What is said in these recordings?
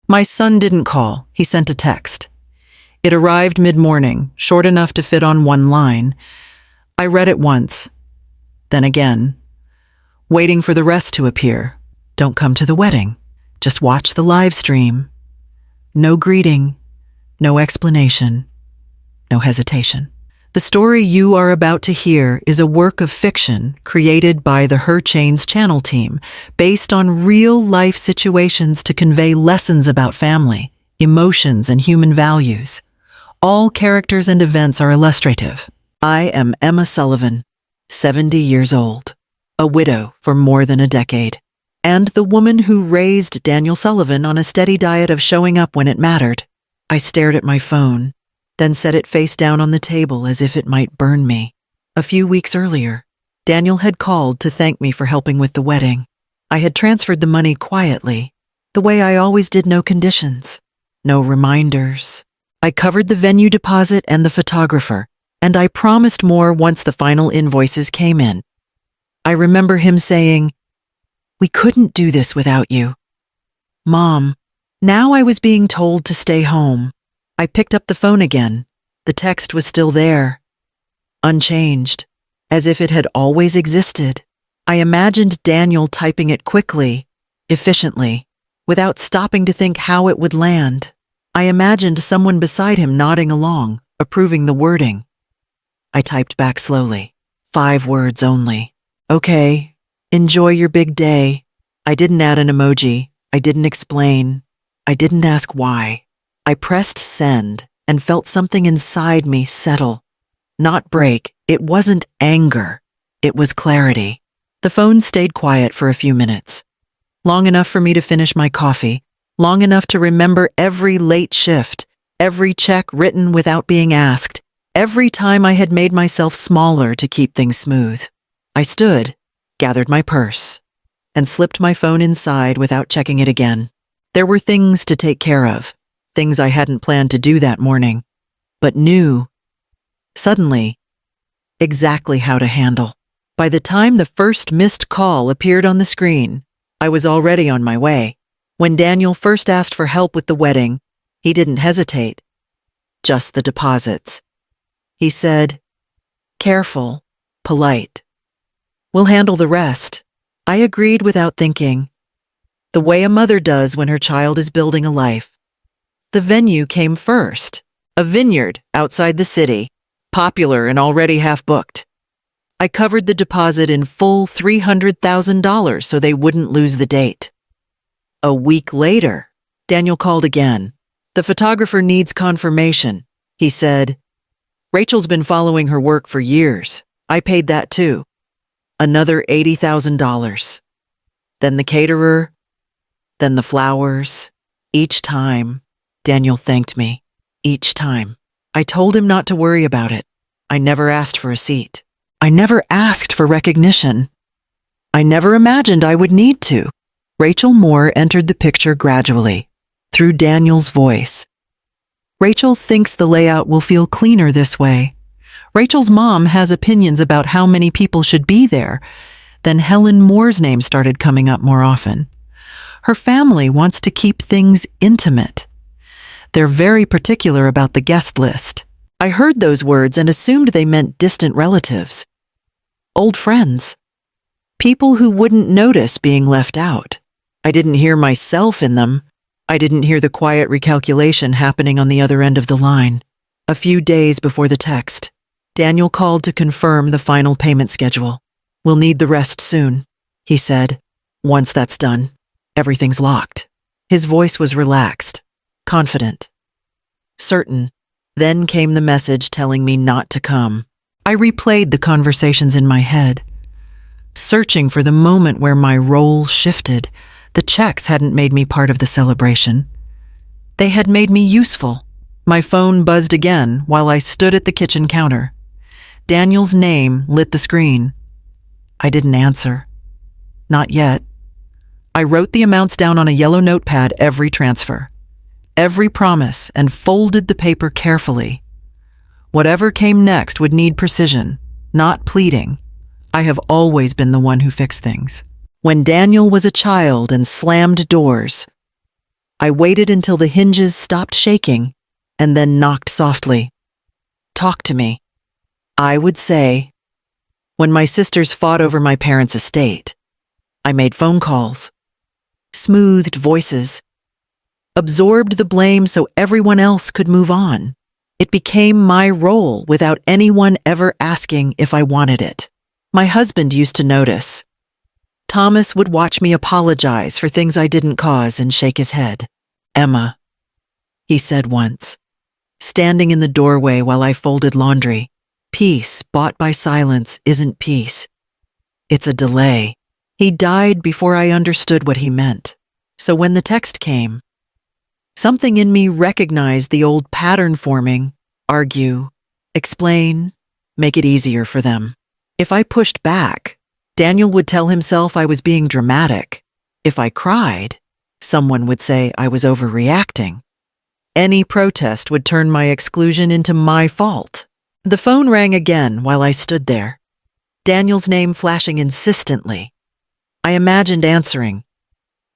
My son didn't call. He sent a text. It arrived mid-morning, short enough to fit on one line. I read it once, then again, waiting for the rest to appear. Don't come to the wedding. Just watch the live stream. No greeting, no explanation, no hesitation. The story you are about to hear is a work of fiction created by the Her Chains channel team, based on real-life situations to convey lessons about family, emotions, and human values. All characters and events are illustrative. I am Emma Sullivan, 70 years old, a widow for more than a decade, and the woman who raised Daniel Sullivan on a steady diet of showing up when it mattered. I stared at my phone, then set it face down on the table as if it might burn me. A few weeks earlier, Daniel had called to thank me for helping with the wedding. I had transferred the money quietly, the way I always did, no conditions, no reminders. I covered the venue deposit and the photographer, and I promised more once the final invoices came in. I remember him saying, "We couldn't do this without you." Mom, now I was being told to stay home. I picked up the phone again. The text was still there, unchanged, as if it had always existed. I imagined Daniel typing it quickly, efficiently, without stopping to think how it would land. I imagined someone beside him nodding along, approving the wording. I typed back slowly, 5 words only. "Okay, enjoy your big day." I didn't add an emoji. I didn't explain. I didn't ask why. I pressed send and felt something inside me settle. Not break. It wasn't anger. It was clarity. The phone stayed quiet for a few minutes. Long enough for me to finish my coffee. Long enough to remember every late shift, every check written without being asked, every time I had made myself smaller to keep things smooth. I stood, gathered my purse, and slipped my phone inside without checking it again. There were things to take care of. Things I hadn't planned to do that morning, but knew, suddenly, exactly how to handle. By the time the first missed call appeared on the screen, I was already on my way. When Daniel first asked for help with the wedding, he didn't hesitate. Just the deposits. He said, careful, polite. "We'll handle the rest." I agreed without thinking, the way a mother does when her child is building a life. The venue came first, a vineyard outside the city, popular and already half booked. I covered the deposit in full $300,000 so they wouldn't lose the date. A week later, Daniel called again. "The photographer needs confirmation," he said. "Rachel's been following her work for years. I paid that too. Another $80,000. Then the caterer, then the flowers. Each time, Daniel thanked me. Each time. I told him not to worry about it. I never asked for a seat. I never asked for recognition. I never imagined I would need to. Rachel Moore entered the picture gradually, through Daniel's voice. Rachel thinks the layout will feel cleaner this way. Rachel's mom has opinions about how many people should be there. Then Helen Moore's name started coming up more often. Her family wants to keep things intimate. They're very particular about the guest list. I heard those words and assumed they meant distant relatives. Old friends. People who wouldn't notice being left out. I didn't hear myself in them. I didn't hear the quiet recalculation happening on the other end of the line. A few days before the text, Daniel called to confirm the final payment schedule. "We'll need the rest soon," he said. "Once that's done, everything's locked." His voice was relaxed, confident, certain. Then came the message telling me not to come. I replayed the conversations in my head, searching for the moment where my role shifted. The checks hadn't made me part of the celebration. They had made me useful. My phone buzzed again while I stood at the kitchen counter. Daniel's name lit the screen. I didn't answer. Not yet. I wrote the amounts down on a yellow notepad every transfer, every promise, and folded the paper carefully. Whatever came next would need precision, not pleading. I have always been the one who fixed things. When Daniel was a child and slammed doors, I waited until the hinges stopped shaking and then knocked softly. "Talk to me," I would say. When my sisters fought over my parents' estate, I made phone calls, smoothed voices, absorbed the blame so everyone else could move on. It became my role without anyone ever asking if I wanted it. My husband used to notice. Thomas would watch me apologize for things I didn't cause and shake his head. "Emma," he said once, standing in the doorway while I folded laundry, "peace bought by silence isn't peace. It's a delay." He died before I understood what he meant. So when the text came, something in me recognized the old pattern forming: argue, explain, make it easier for them. If I pushed back, Daniel would tell himself I was being dramatic. If I cried, someone would say I was overreacting. Any protest would turn my exclusion into my fault. The phone rang again while I stood there, Daniel's name flashing insistently. I imagined answering.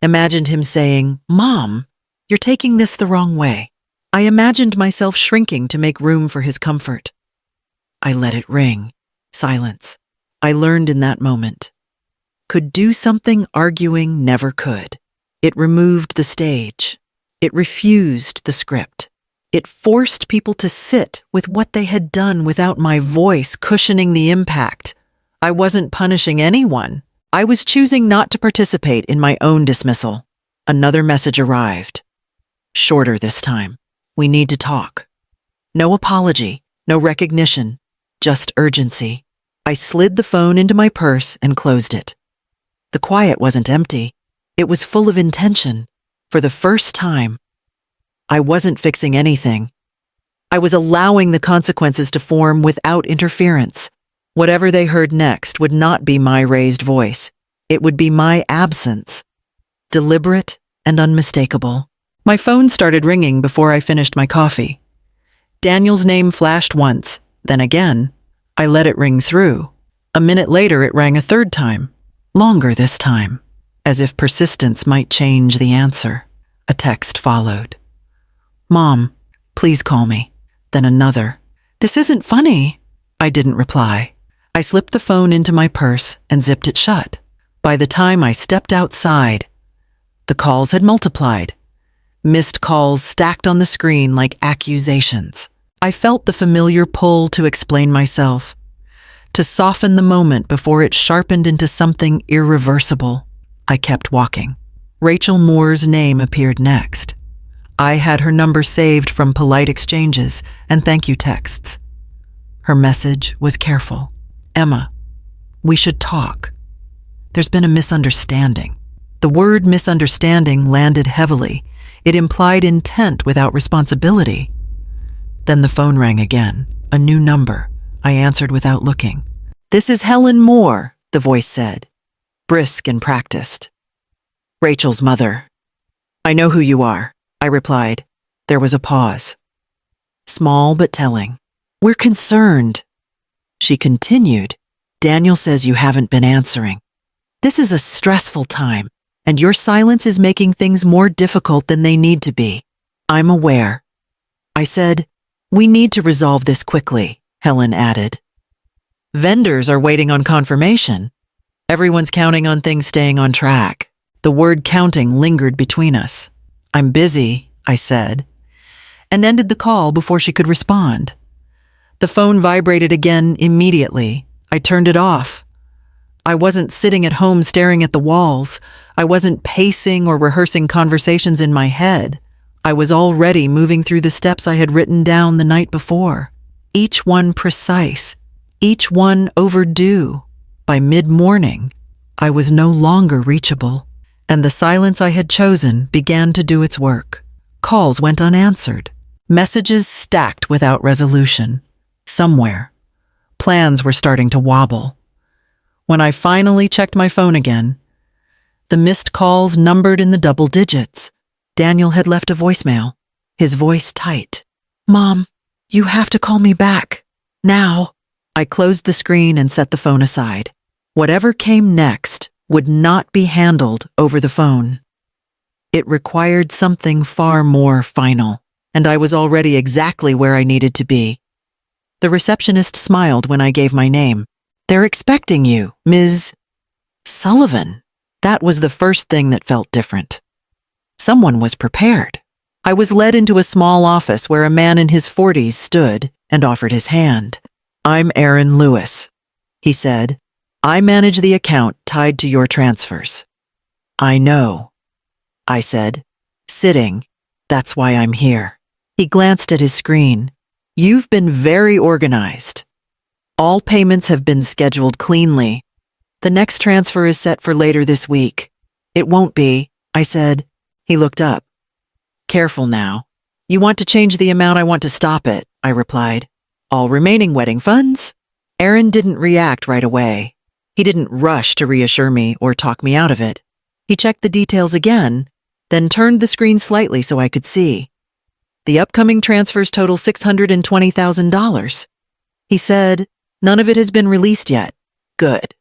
Imagined him saying, "Mom, you're taking this the wrong way." I imagined myself shrinking to make room for his comfort. I let it ring. Silence. I learned in that moment. Could do something arguing never could. It removed the stage. It refused the script. It forced people to sit with what they had done without my voice cushioning the impact. I wasn't punishing anyone. I was choosing not to participate in my own dismissal. Another message arrived. Shorter this time. "We need to talk." No apology, no recognition, just urgency. I slid the phone into my purse and closed it. The quiet wasn't empty. It was full of intention. For the first time, I wasn't fixing anything. I was allowing the consequences to form without interference. Whatever they heard next would not be my raised voice. It would be my absence. Deliberate and unmistakable. My phone started ringing before I finished my coffee. Daniel's name flashed once, then again. I let it ring through. A minute later, it rang a third time. Longer this time. As if persistence might change the answer. A text followed. "Mom, please call me." Then another. "This isn't funny." I didn't reply. I slipped the phone into my purse and zipped it shut. By the time I stepped outside, the calls had multiplied. Missed calls stacked on the screen like accusations. I felt the familiar pull to explain myself, to soften the moment before it sharpened into something irreversible. I kept walking. Rachel Moore's name appeared next. I had her number saved from polite exchanges and thank you texts. Her message was careful. "Emma, we should talk. There's been a misunderstanding." The word misunderstanding landed heavily. It implied intent without responsibility. Then the phone rang again, a new number. I answered without looking. "This is Helen Moore," the voice said, brisk and practiced. "Rachel's mother." "I know who you are," I replied. There was a pause. Small but telling. "We're concerned." She continued, "Daniel says you haven't been answering. This is a stressful time, and your silence is making things more difficult than they need to be. I'm aware." I said, "We need to resolve this quickly," Helen added. "Vendors are waiting on confirmation. Everyone's counting on things staying on track." The word counting lingered between us. "I'm busy," I said, and ended the call before she could respond. The phone vibrated again immediately. I turned it off. I wasn't sitting at home staring at the walls. I wasn't pacing or rehearsing conversations in my head. I was already moving through the steps I had written down the night before. Each one precise, each one overdue. By mid-morning, I was no longer reachable, and the silence I had chosen began to do its work. Calls went unanswered. Messages stacked without resolution. Somewhere, plans were starting to wobble. When I finally checked my phone again, the missed calls numbered in the double digits. Daniel had left a voicemail, his voice tight. "Mom, you have to call me back. Now." I closed the screen and set the phone aside. Whatever came next would not be handled over the phone. It required something far more final, and I was already exactly where I needed to be. The receptionist smiled when I gave my name. "They're expecting you, Ms. Sullivan." That was the first thing that felt different. Someone was prepared. I was led into a small office where a man in his 40s stood and offered his hand. "I'm Aaron Lewis," he said. "I manage the account tied to your transfers." "I know," I said, sitting. "That's why I'm here." He glanced at his screen. "You've been very organized. All payments have been scheduled cleanly. The next transfer is set for later this week." "It won't be," I said. He looked up. "Careful now. You want to change the amount, I want to stop it," I replied. "All remaining wedding funds?" Aaron didn't react right away. He didn't rush to reassure me or talk me out of it. He checked the details again, then turned the screen slightly so I could see. "The upcoming transfers total $620,000. He said, "None of it has been released yet." "Good."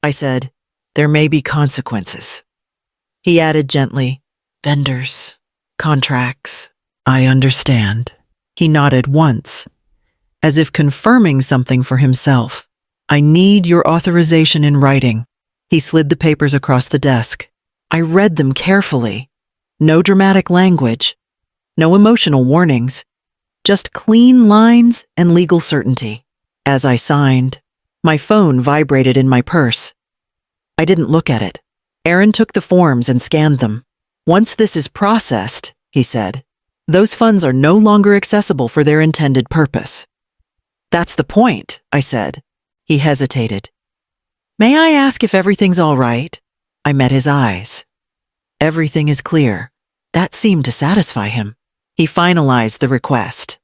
I said, "There may be consequences." He added gently, "Vendors, contracts." "I understand." He nodded once, as if confirming something for himself. "I need your authorization in writing." He slid the papers across the desk. I read them carefully. No dramatic language, no emotional warnings, just clean lines and legal certainty. As I signed, my phone vibrated in my purse. I didn't look at it. Aaron took the forms and scanned them. "Once this is processed," he said, "those funds are no longer accessible for their intended purpose." "That's the point," I said. He hesitated. "May I ask if everything's all right?" I met his eyes. "Everything is clear." That seemed to satisfy him. He finalized the request,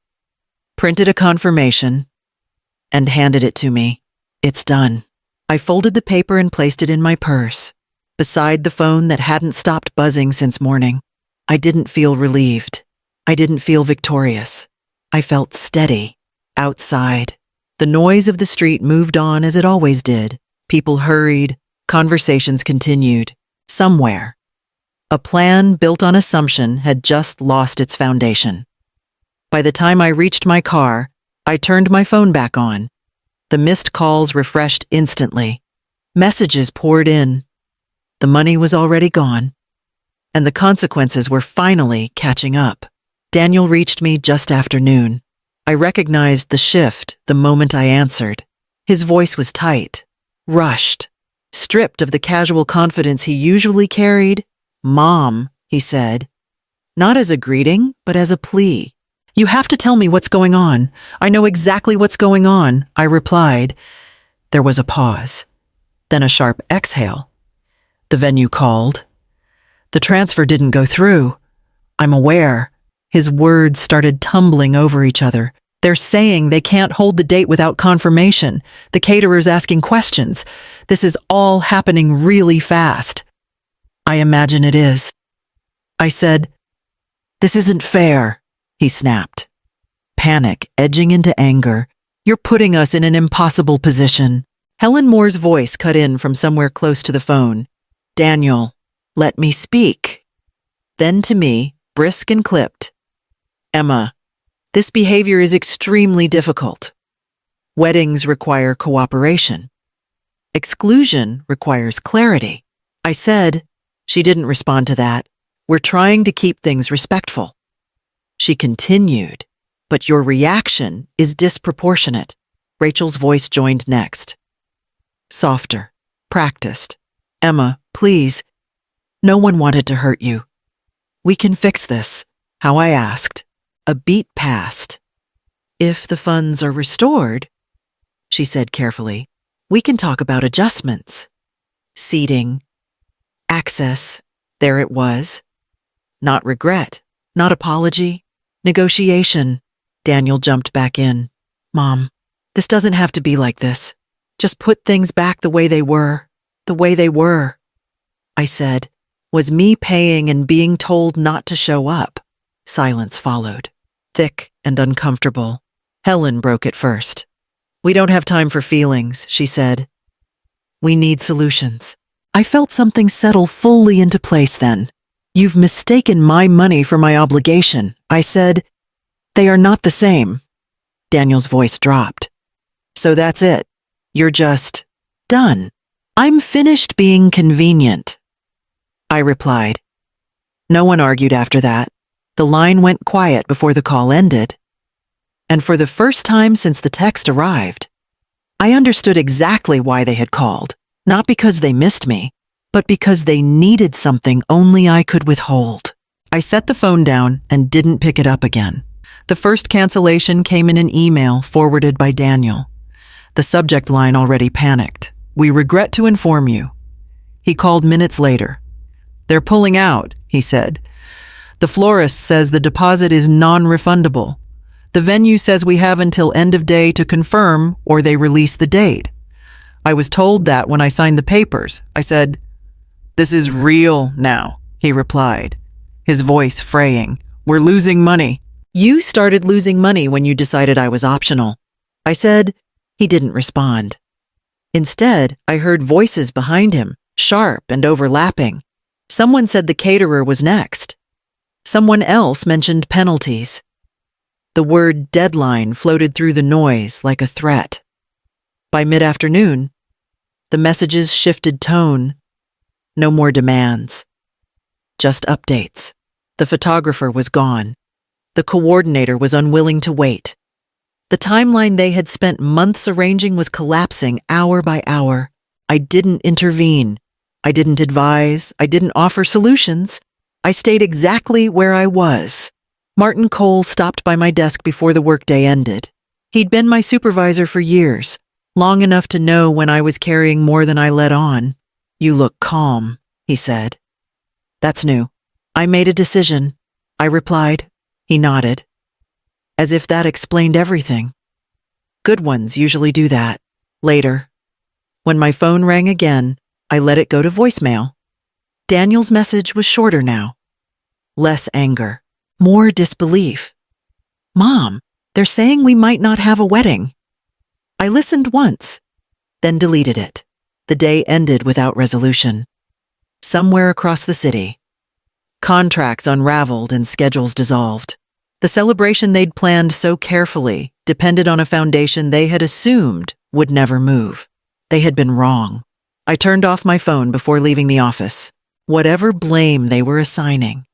printed a confirmation, and handed it to me. "It's done." I folded the paper and placed it in my purse, beside the phone that hadn't stopped buzzing since morning. I didn't feel relieved. I didn't feel victorious. I felt steady. Outside, the noise of the street moved on as it always did. People hurried, conversations continued. Somewhere, a plan built on assumption had just lost its foundation. By the time I reached my car, I turned my phone back on. The missed calls refreshed instantly. Messages poured in. The money was already gone, and the consequences were finally catching up. Daniel reached me just after noon. I recognized the shift the moment I answered. His voice was tight, rushed, stripped of the casual confidence he usually carried. "Mom," he said, not as a greeting, but as a plea. "You have to tell me what's going on. I know exactly what's going on," I replied. There was a pause, then a sharp exhale. "The venue called. The transfer didn't go through. I'm aware." His words started tumbling over each other. "They're saying they can't hold the date without confirmation. The caterer's asking questions. This is all happening really fast." "I imagine it is." I said. "This isn't fair," he snapped, panic edging into anger. "You're putting us in an impossible position." Helen Moore's voice cut in from somewhere close to the phone. "Daniel, let me speak." Then to me, brisk and clipped. "Emma, this behavior is extremely difficult. Weddings require cooperation. Exclusion requires clarity." I said. She didn't respond to that. "We're trying to keep things respectful." She continued, "But your reaction is disproportionate." Rachel's voice joined next. Softer, practiced. "Emma, please. No one wanted to hurt you. We can fix this, how I asked." A beat passed. "If the funds are restored," she said carefully, "we can talk about adjustments. Seating, access." There it was. Not regret, not apology, negotiation. Daniel jumped back in. "Mom, this doesn't have to be like this. Just put things back the way they were. The way they were." I said. Was me paying and being told not to show up? Silence followed, thick and uncomfortable. Helen broke it first. "We don't have time for feelings," she said. "We need solutions." I felt something settle fully into place then. "You've mistaken my money for my obligation," I said. "They are not the same." Daniel's voice dropped. "So that's it. You're just done." "I'm finished being convenient," I replied. No one argued after that. The line went quiet before the call ended. And for the first time since the text arrived, I understood exactly why they had called, not because they missed me, but because they needed something only I could withhold. I set the phone down and didn't pick it up again. The first cancellation came in an email forwarded by Daniel. The subject line already panicked. "We regret to inform you." He called minutes later. "They're pulling out," he said. "The florist says the deposit is non-refundable. The venue says we have until end of day to confirm or they release the date. I was told that when I signed the papers." I said, "This is real now," he replied, his voice fraying. "We're losing money." "You started losing money when you decided I was optional," I said. He didn't respond. Instead, I heard voices behind him, sharp and overlapping. Someone said the caterer was next. Someone else mentioned penalties. The word deadline floated through the noise like a threat. By mid-afternoon, the messages shifted tone. No more demands. Just updates. The photographer was gone. The coordinator was unwilling to wait. The timeline they had spent months arranging was collapsing hour by hour. I didn't intervene. I didn't advise. I didn't offer solutions. I stayed exactly where I was. Martin Cole stopped by my desk before the workday ended. He'd been my supervisor for years, long enough to know when I was carrying more than I let on. "You look calm," he said. "That's new. I made a decision," I replied. He nodded, as if that explained everything. Good ones usually do that. Later, when my phone rang again, I let it go to voicemail. Daniel's message was shorter now. Less anger. More disbelief. "Mom, they're saying we might not have a wedding." I listened once, then deleted it. The day ended without resolution. Somewhere across the city, contracts unraveled and schedules dissolved. The celebration they'd planned so carefully depended on a foundation they had assumed would never move. They had been wrong. I turned off my phone before leaving the office. Whatever blame they were assigning,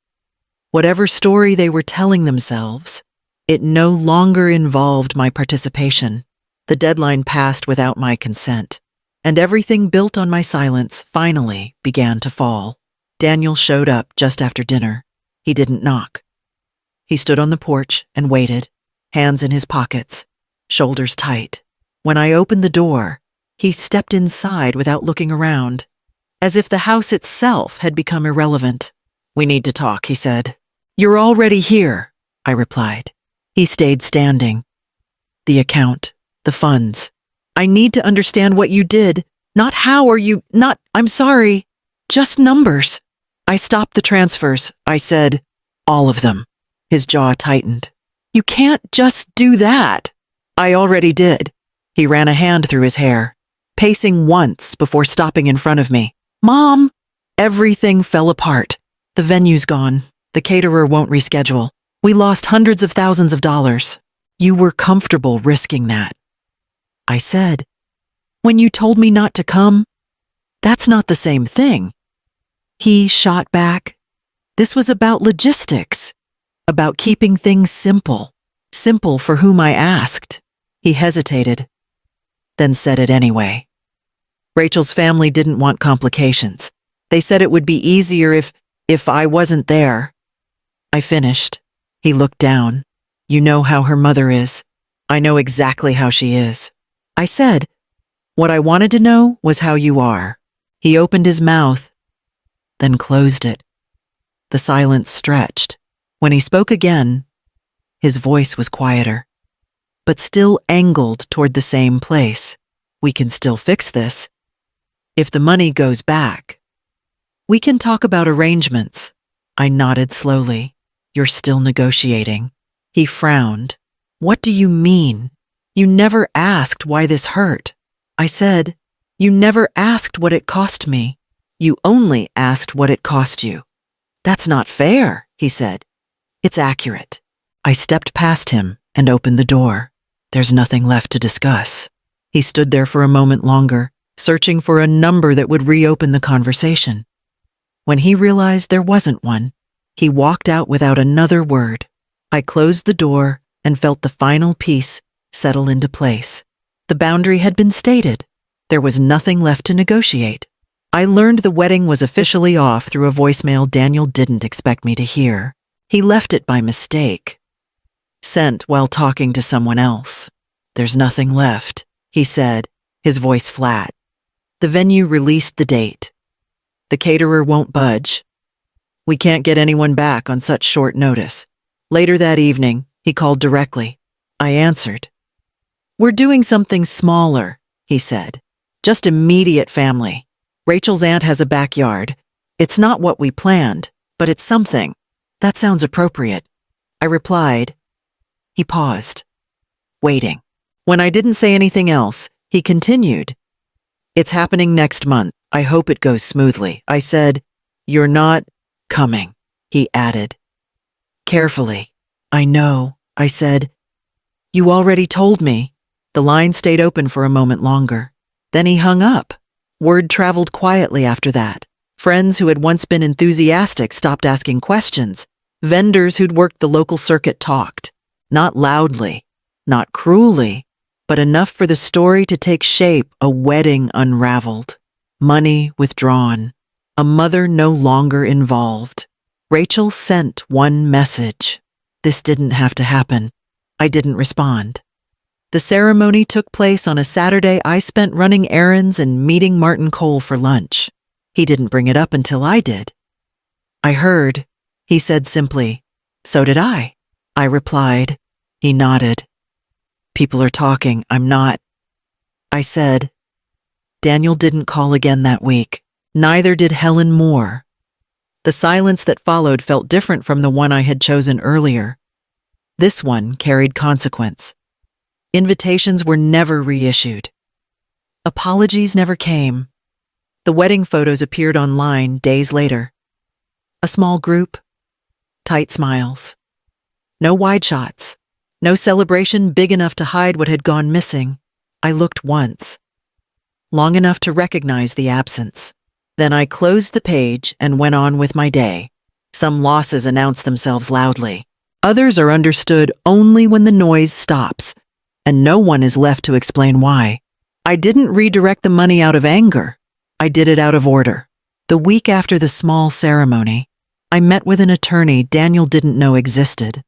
whatever story they were telling themselves, it no longer involved my participation. The deadline passed without my consent, and everything built on my silence finally began to fall. Daniel showed up just after dinner. He didn't knock. He stood on the porch and waited, hands in his pockets, shoulders tight. When I opened the door, he stepped inside without looking around, as if the house itself had become irrelevant. "We need to talk," he said. "You're already here," I replied. He stayed standing. "The account, the funds. I need to understand what you did, not how are you, not, I'm sorry, just numbers." I stopped the transfers, I said. "All of them." His jaw tightened. "You can't just do that." "I already did." He ran a hand through his hair, pacing once before stopping in front of me. "Mom!" Everything fell apart. The venue's gone. The caterer won't reschedule. We lost hundreds of thousands of dollars. You were comfortable risking that. I said, "When you told me not to come, that's not the same thing." He shot back. "This was about logistics, about keeping things simple. Simple for whom I asked." He hesitated, then said it anyway. "Rachel's family didn't want complications. They said it would be easier if I wasn't there." I finished. He looked down. "You know how her mother is. I know exactly how she is." I said, "What I wanted to know was how you are." He opened his mouth, then closed it. The silence stretched. When he spoke again, his voice was quieter, but still angled toward the same place. "We can still fix this. If the money goes back, we can talk about arrangements." I nodded slowly. "You're still negotiating." He frowned. "What do you mean? You never asked why this hurt." I said, "You never asked what it cost me. You only asked what it cost you." "That's not fair," he said. "It's accurate." I stepped past him and opened the door. There's nothing left to discuss. He stood there for a moment longer, searching for a number that would reopen the conversation. When he realized there wasn't one, he walked out without another word. I closed the door and felt the final piece settle into place. The boundary had been stated. There was nothing left to negotiate. I learned the wedding was officially off through a voicemail Daniel didn't expect me to hear. He left it by mistake. Sent while talking to someone else. "There's nothing left," he said, his voice flat. The venue released the date. The caterer won't budge. We can't get anyone back on such short notice. Later that evening, he called directly. I answered. "We're doing something smaller," he said. "Just immediate family. Rachel's aunt has a backyard. It's not what we planned, but it's something. That sounds appropriate." I replied. He paused, waiting. When I didn't say anything else, he continued. "It's happening next month. I hope it goes smoothly." I said, "You're not coming," he added. Carefully. "I know," I said. "You already told me." The line stayed open for a moment longer. Then he hung up. Word traveled quietly after that. Friends who had once been enthusiastic stopped asking questions. Vendors who'd worked the local circuit talked. Not loudly, not cruelly, but enough for the story to take shape. A wedding unraveled. Money withdrawn. A mother no longer involved. Rachel sent one message. This didn't have to happen. I didn't respond. The ceremony took place on a Saturday I spent running errands and meeting Martin Cole for lunch. He didn't bring it up until I did. "I heard," he said simply. "So did I." I replied. He nodded. "People are talking. I'm not." I said. Daniel didn't call again that week. Neither did Helen Moore. The silence that followed felt different from the one I had chosen earlier. This one carried consequence. Invitations were never reissued. Apologies never came. The wedding photos appeared online days later. A small group. Tight smiles. No wide shots. No celebration big enough to hide what had gone missing. I looked once. Long enough to recognize the absence. Then I closed the page and went on with my day. Some losses announce themselves loudly. Others are understood only when the noise stops, and no one is left to explain why. I didn't redirect the money out of anger. I did it out of order. The week after the small ceremony, I met with an attorney Daniel didn't know existed.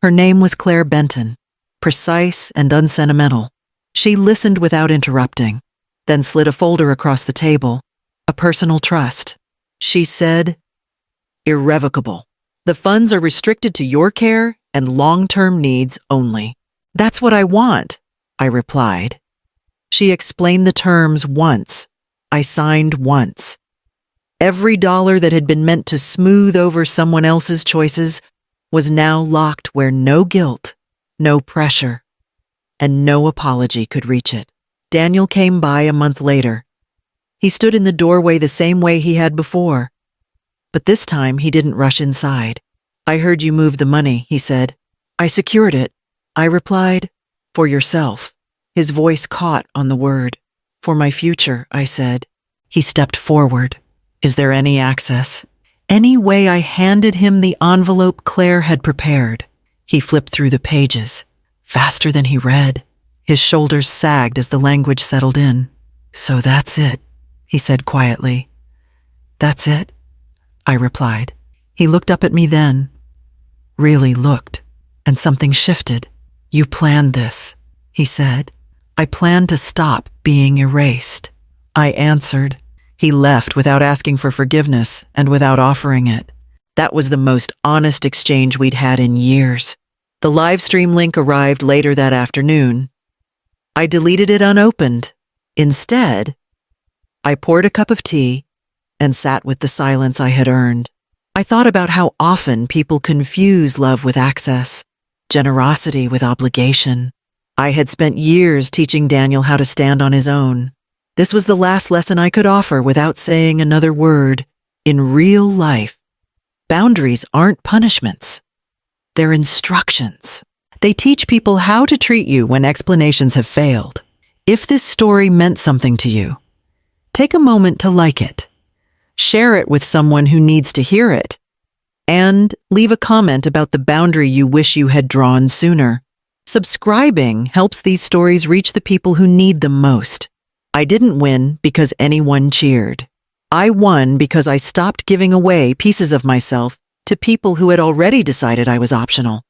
Her name was Claire Benton, precise and unsentimental. She listened without interrupting, then slid a folder across the table, a personal trust. She said, "Irrevocable. The funds are restricted to your care and long-term needs only." "That's what I want," I replied. She explained the terms once. I signed once. Every dollar that had been meant to smooth over someone else's choices was now locked where no guilt, no pressure, and no apology could reach it. Daniel came by a month later. He stood in the doorway the same way he had before. But this time he didn't rush inside. "I heard you moved the money," he said. "I secured it." I replied, "For yourself." His voice caught on the word. "For my future," I said. He stepped forward. "Is there any access?" Anyway, I handed him the envelope Claire had prepared. He flipped through the pages, faster than he read. His shoulders sagged as the language settled in. "So that's it," he said quietly. "That's it?" I replied. He looked up at me then. Really looked, and something shifted. "You planned this," he said. "I planned to stop being erased." I answered. He left without asking for forgiveness and without offering it. That was the most honest exchange we'd had in years. The Livestream link arrived later that afternoon. I deleted it unopened. Instead, I poured a cup of tea and sat with the silence I had earned. I thought about how often people confuse love with access, generosity with obligation. I had spent years teaching Daniel how to stand on his own. This was the last lesson I could offer without saying another word. In real life, Boundaries aren't punishments. They're instructions. They teach people how to treat you when explanations have failed. If this story meant something to you, take a moment to like it. Share it with someone who needs to hear it. And leave a comment about the boundary you wish you had drawn sooner. Subscribing helps these stories reach the people who need them most. I didn't win because anyone cheered. I won because I stopped giving away pieces of myself to people who had already decided I was optional.